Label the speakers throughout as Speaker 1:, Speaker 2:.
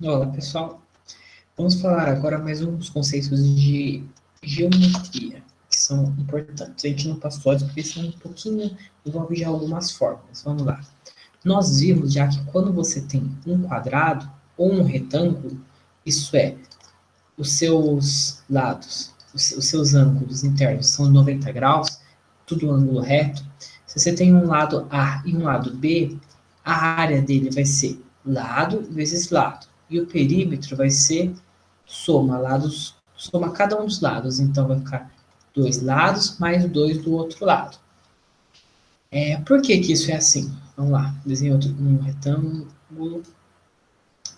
Speaker 1: Olá, pessoal. Vamos falar agora mais uns conceitos de geometria, que são importantes. A gente não passou todos, porque são um pouquinho, envolve já algumas fórmulas. Vamos lá. Nós vimos já que quando você tem um quadrado ou um retângulo, isso é, os seus lados, os seus ângulos internos são 90 graus, tudo ângulo reto. Se você tem um lado A e um lado B, a área dele vai ser lado vezes lado. E o perímetro vai ser soma lados, soma cada um dos lados. Então vai ficar dois lados mais dois do outro lado. Por que que isso é assim? Vamos lá, desenho um retângulo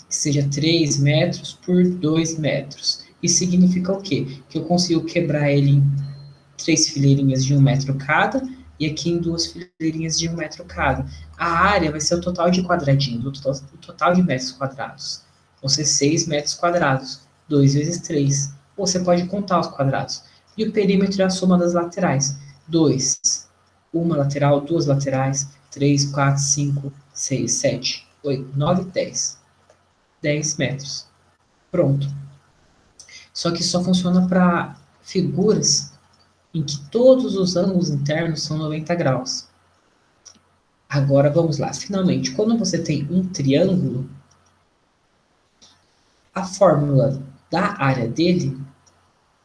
Speaker 1: que seja 3 metros por 2 metros. Isso significa o quê? Que eu consigo quebrar ele em 3 fileirinhas de 1 metro cada e aqui em 2 fileirinhas de 1 metro cada. A área vai ser o total de quadradinhos, o total de metros quadrados. Vão ser 6 metros quadrados, 2 vezes 3. Ou você pode contar os quadrados. E o perímetro é a soma das laterais. 2, uma lateral, duas laterais, 3, 4, 5, 6, 7, 8, 9, 10. 10 metros. Pronto. Só que só funciona para figuras em que todos os ângulos internos são 90 graus. Agora vamos lá. Finalmente, quando você tem um triângulo, a fórmula da área dele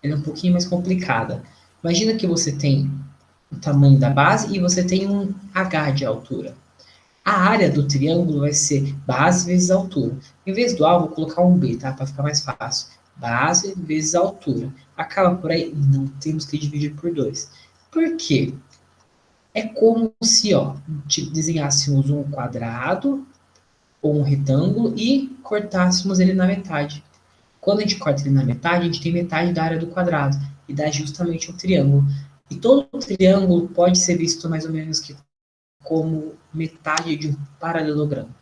Speaker 1: é um pouquinho mais complicada. Imagina que você tem o tamanho da base e você tem um h de altura. A área do triângulo vai ser base vezes altura. Em vez do A, vou colocar um B, tá? Para ficar mais fácil. Base vezes altura. Acaba por aí? Não, temos que dividir por 2. Por quê? É como se, ó, desenhássemos um quadrado ou um retângulo e cortássemos ele na metade. Quando a gente corta ele na metade, a gente tem metade da área do quadrado e dá justamente um triângulo. E todo triângulo pode ser visto mais ou menos que como metade de um paralelogramo.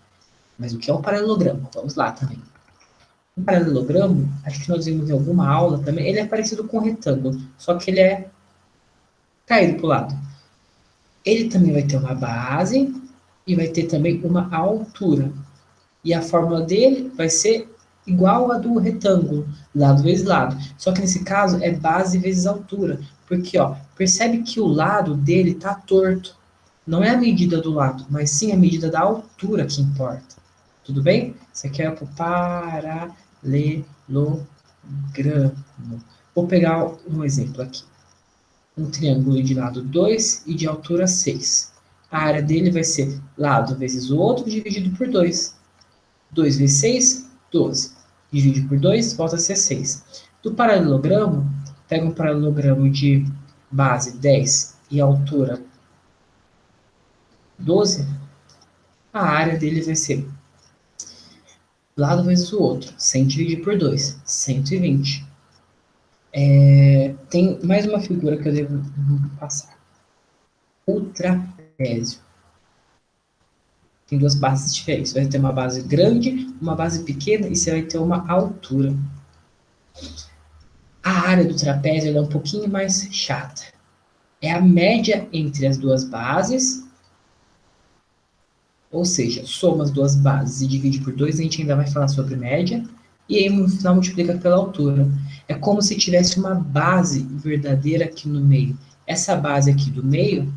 Speaker 1: Mas o que é um paralelogramo? Vamos lá também. Um paralelogramo, acho que nós vimos em alguma aula também, ele é parecido com um retângulo, só que ele é caído para o lado. Ele também vai ter uma base e vai ter também uma altura. E a fórmula dele vai ser igual a do retângulo, lado vezes lado. Só que nesse caso é base vezes altura. Porque, ó, percebe que o lado dele está torto. Não é a medida do lado, mas sim a medida da altura que importa. Tudo bem? Isso aqui é o paralelogramo. Vou pegar um exemplo aqui. Um triângulo de lado 2 e de altura 6. A área dele vai ser lado vezes o outro dividido por 2. 2 vezes 6, 12. Divide por 2, volta a ser 6. Do paralelogramo, pega um paralelogramo de base 10 e altura 12, a área dele vai ser lado vezes o outro, 100 dividir por 2, 120. Tem mais uma figura que eu devo passar. O trapézio. Tem duas bases diferentes. Você vai ter uma base grande, uma base pequena e você vai ter uma altura. A área do trapézio é um pouquinho mais chata. É a média entre as duas bases, ou seja, soma as duas bases e divide por 2, a gente ainda vai falar sobre média, e aí no final multiplica pela altura. É como se tivesse uma base verdadeira aqui no meio. Essa base aqui do meio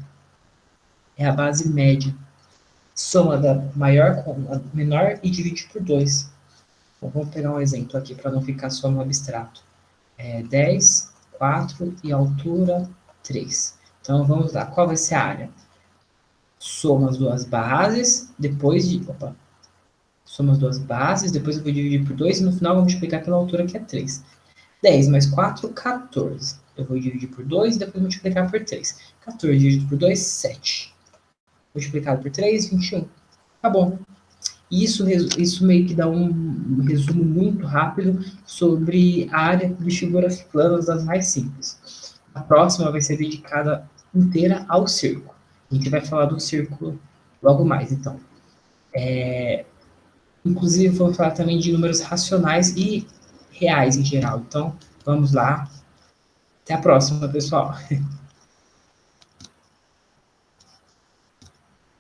Speaker 1: é a base média. Soma da maior com a menor e divide por 2. Então, vamos pegar um exemplo aqui para não ficar só no abstrato. 10, 4 e altura 3. Então vamos lá, qual vai ser a área? Soma as duas bases, depois de. Opa! Soma as duas bases, depois eu vou dividir por 2 e no final eu vou multiplicar pela altura que é 3. 10 mais 4, 14. Eu vou dividir por 2 e depois multiplicar por 3. 14 dividido por 2, 7. Multiplicado por 3, 21. Tá bom. E isso meio que dá um resumo muito rápido sobre a área de figuras planas das mais simples. A próxima vai ser dedicada inteira ao círculo. A gente vai falar do círculo logo mais, então. Inclusive, vou falar também de números racionais e reais em geral. Então, vamos lá. Até a próxima, pessoal.